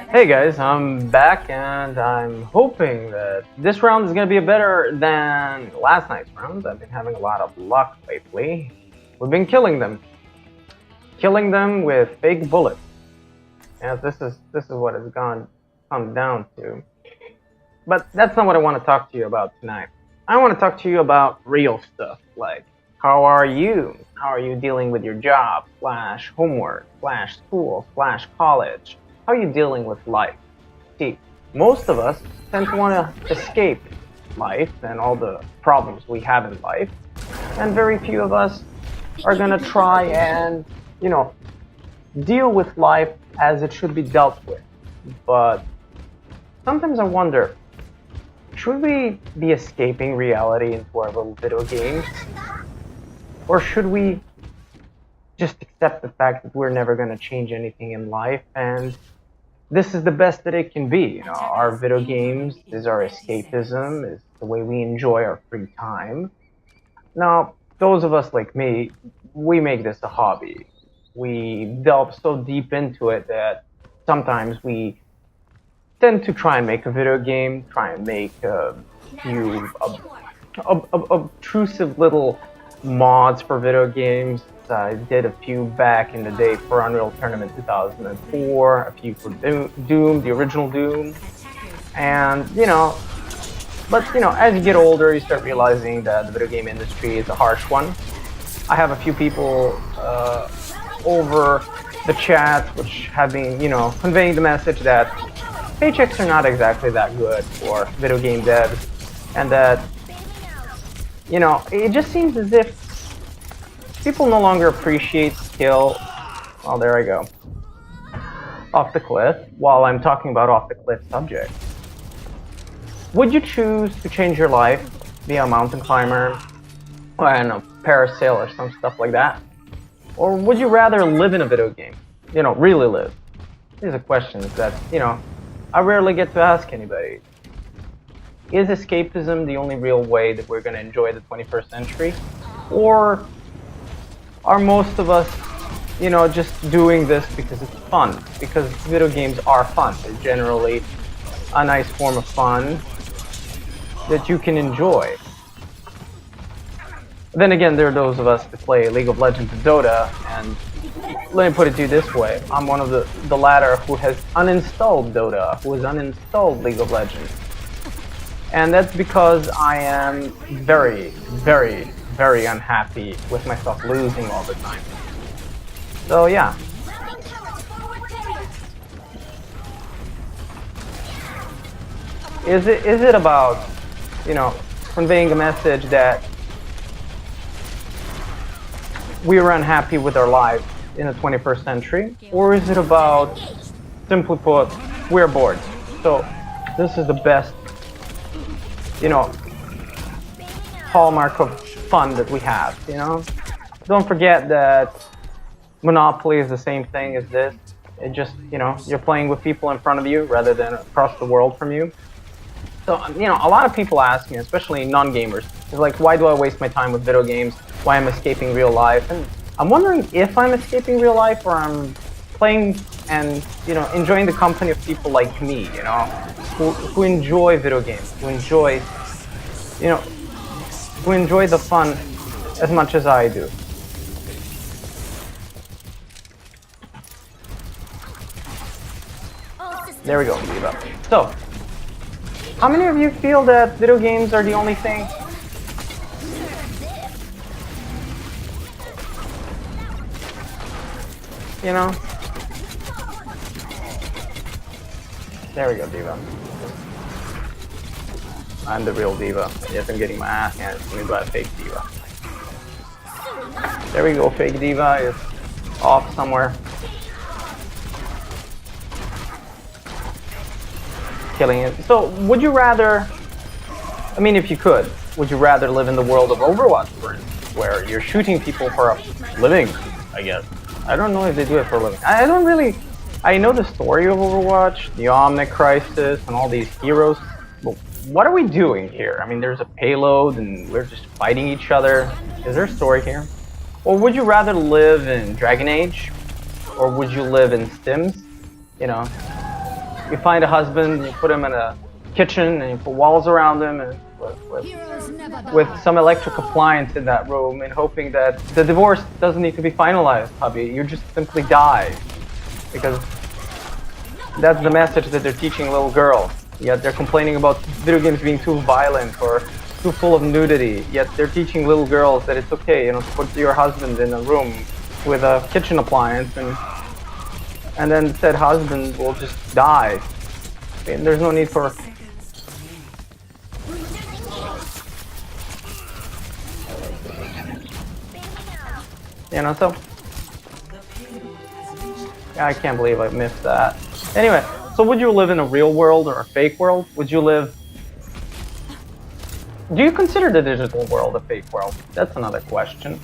Hey guys, I'm back and I'm hoping that this round is going to be better than last night's round. I've been having a lot of luck lately. We've been killing them. Killing them with fake bullets. Yeah, this is what it's come down to. But that's not what I want to talk to you about tonight. I want to talk to you about real stuff, like how are you? How are you dealing with your job, / homework, / school, / college? How are you dealing with life? See, most of us tend to want to escape life and all the problems we have in life, and very few of us are gonna try and, deal with life as it should be dealt with. But sometimes I wonder, should we be escaping reality into our little video games? Or should we just accept the fact that we're never gonna change anything in life and this is the best that it can be? Our video games is our escapism, is the way we enjoy our free time. Now, those of us like me, we make this a hobby. We delve so deep into it that sometimes we tend to try and make a video game, try and make a few obtrusive little mods for video games. I did a few back in the day for Unreal Tournament 2004, a few for Doom, the original Doom. And, as you get older, you start realizing that the video game industry is a harsh one. I have a few people over the chat which have been, conveying the message that paychecks are not exactly that good for video game devs, and that, it just seems as if people no longer appreciate skill. Oh, there I go. Off the cliff, while I'm talking about off the cliff subjects. Would you choose to change your life, be a mountain climber, or I don't know, parasail or some stuff like that? Or would you rather live in a video game? Really live? These are questions that, I rarely get to ask anybody. Is escapism the only real way that we're going to enjoy the 21st century? Or are most of us, just doing this because it's fun? Because video games are fun. They're generally a nice form of fun that you can enjoy. Then again, there are those of us that play League of Legends and Dota, and let me put it to you this way. I'm one of the latter who has uninstalled Dota, who has uninstalled League of Legends. And that's because I am very, very, very unhappy with myself losing all the time. So yeah. Is it about, conveying a message that we are unhappy with our lives in the 21st century? Or is it about, simply put, we're bored? So this is the best, hallmark of fun that we have, Don't forget that Monopoly is the same thing as this. It just, you're playing with people in front of you rather than across the world from you. So, a lot of people ask me, especially non-gamers, is like, why do I waste my time with video games? Why I'm escaping real life? And I'm wondering if I'm escaping real life or I'm playing and, enjoying the company of people like me, who enjoy video games, who enjoy the fun as much as I do. There we go, Diva. So, how many of you feel that video games are the only thing? There we go, Diva. I'm the real Diva. Yes, I'm getting my ass handed to me by a fake Diva. There we go, fake Diva is off somewhere. Killing it. So, would you rather, if you could, would you rather live in the world of Overwatch, for instance, where you're shooting people for a living, I guess? I don't know if they do it for a living. I know the story of Overwatch, the Omnic Crisis, and all these heroes, but what are we doing here? There's a payload and we're just fighting each other. Is there a story here? Or would you rather live in Dragon Age? Or would you live in Sims? you find a husband, you put him in a kitchen, and you put walls around him, and with some electric appliance in that room, and hoping that the divorce doesn't need to be finalized, hubby. You just simply die, because that's the message that they're teaching little girls. Yet they're complaining about video games being too violent or too full of nudity. Yet they're teaching little girls that it's okay, to put your husband in a room with a kitchen appliance, and then said husband will just die. There's no need for. So I can't believe I missed that. Anyway, so would you live in a real world or a fake world? Do you consider the digital world a fake world? That's another question.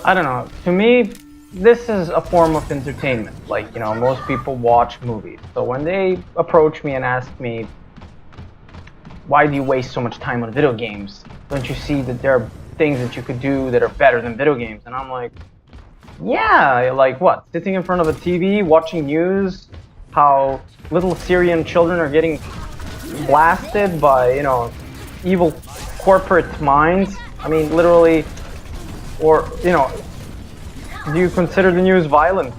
I don't know. To me, this is a form of entertainment. Like, most people watch movies. So when they approach me and ask me, why do you waste so much time on video games? Don't you see that there are things that you could do that are better than video games? And I'm like, yeah, like what? Sitting in front of a TV, watching news, how little Syrian children are getting blasted by, evil corporate minds. I mean, literally, or, do you consider the news violent?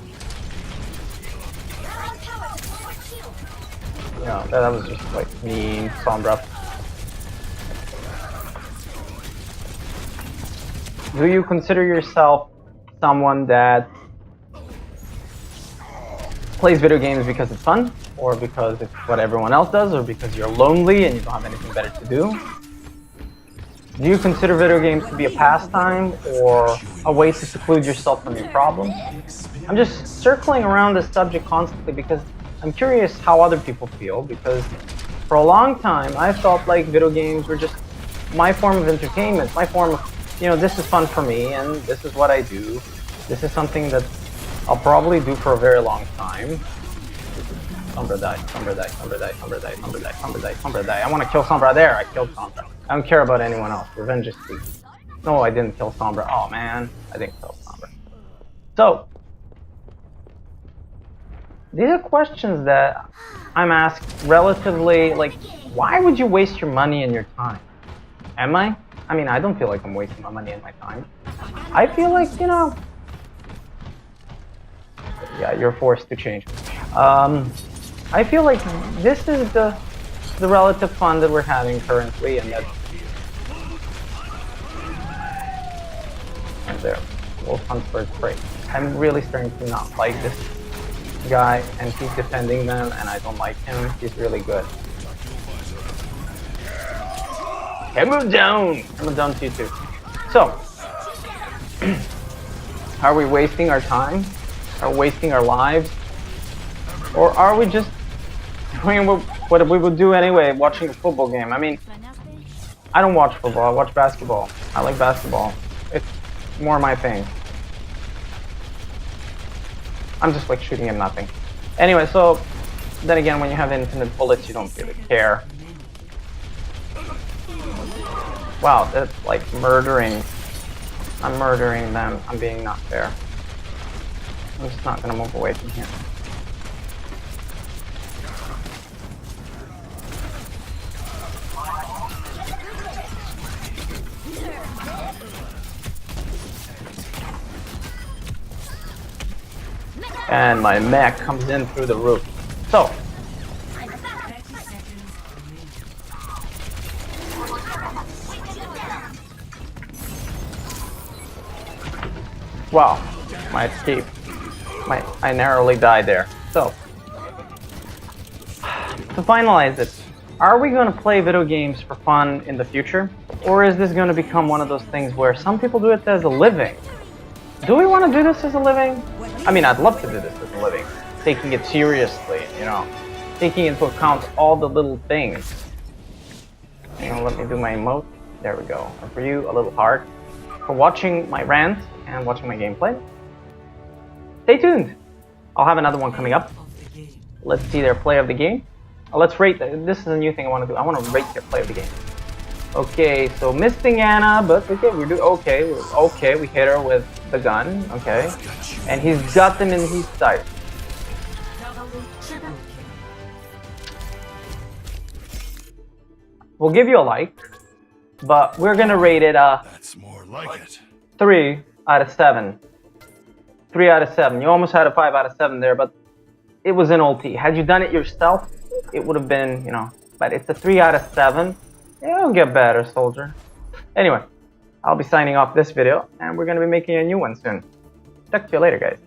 That was just like mean, Sombra. Do you consider yourself someone that plays video games because it's fun, or because it's what everyone else does, or because you're lonely and you don't have anything better to do? Do you consider video games to be a pastime or a way to seclude yourself from your problems? I'm just circling around this subject constantly because I'm curious how other people feel, because for a long time I felt like video games were just my form of entertainment, my form of, this is fun for me and this is what I do. This is something that I'll probably do for a very long time. Sombra die, Sombra die, Sombra die, Sombra die, Sombra die, Sombra die, Sombra die. I want to kill Sombra. There, I killed Sombra. I don't care about anyone else. Revenge is sweet. No, I didn't kill Sombra. Oh man, I didn't kill Sombra. So, these are questions that I'm asked relatively, like, why would you waste your money and your time? Am I? I mean, I don't feel like I'm wasting my money and my time. I feel like, yeah, you're forced to change. I feel like this is the relative fun that we're having currently, and that. And there, wolf hunts for its prey. I'm really starting to not like this guy, and he's defending them, and I don't like him. He's really good. Okay, move down! I move down to you too. So, are we wasting our time? Are we wasting our lives? Or are we just doing what we would do anyway, watching a football game? I mean, I don't watch football, I watch basketball. I like basketball. It's more my thing. I'm just like shooting at nothing. Anyway, so, then again, when you have infinite bullets, you don't really care. Wow, that's like murdering. I'm murdering them. I'm being not fair. I'm just not gonna move away from here. And my mech comes in through the roof. So, wow, my escape. I narrowly died there. So, to finalize it, are we going to play video games for fun in the future? Or is this going to become one of those things where some people do it as a living? Do we want to do this as a living? I mean, I'd love to do this as a living. Taking it seriously, taking into account all the little things. Let me do my emote. There we go. And for you, a little heart. For watching my rant and watching my gameplay. Stay tuned. I'll have another one coming up. Let's see their play of the game. Let's rate. This is a new thing I want to do. I want to rate their play of the game. Okay, so missing Anna, but okay, we're doing okay. We hit her with the gun. Okay, and he's got them in his sight. we'll give you a like, but we're gonna rate it That's more like it. 3 out of 7. 3 out of 7. You almost had a 5 out of 7 there, but it was an ulti. Had you done it yourself, it would have been, you know, but it's a 3 out of 7. It'll get better, soldier. Anyway, I'll be signing off this video, and we're gonna be making a new one soon. Talk to you later, guys.